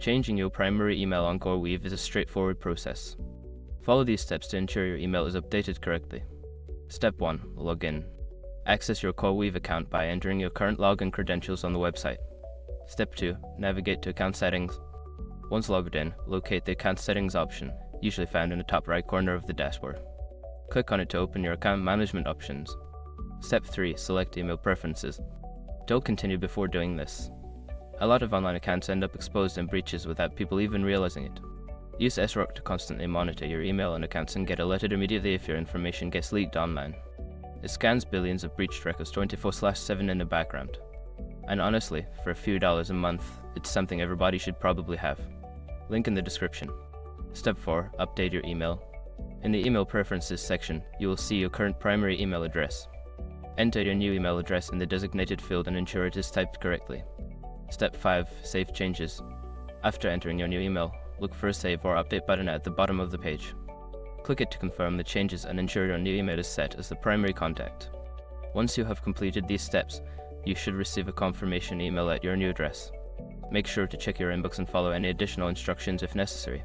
Changing your primary email on CoreWeave is a straightforward process. Follow these steps to ensure your email is updated correctly. Step 1. Log in. Access your CoreWeave account by entering your current login credentials on the website. Step 2. Navigate to Account Settings. Once logged in, locate the Account Settings option, usually found in the top right corner of the dashboard. Click on it to open your account management options. Step 3. Select Email Preferences. Don't continue before doing this. A lot of online accounts end up exposed in breaches without people even realizing it. Use SROC to constantly monitor your email and accounts and get alerted immediately if your information gets leaked online. It scans billions of breached records 24/7 in the background. And honestly, for a few dollars a month, it's something everybody should probably have. Link in the description. Step 4. Update your email. In the Email Preferences section, you will see your current primary email address. Enter your new email address in the designated field and ensure it is typed correctly. Step 5. Save changes. After entering your new email, look for a Save or Update button at the bottom of the page. Click it to confirm the changes and ensure your new email is set as the primary contact. Once you have completed these steps, you should receive a confirmation email at your new address. Make sure to check your inbox and follow any additional instructions if necessary.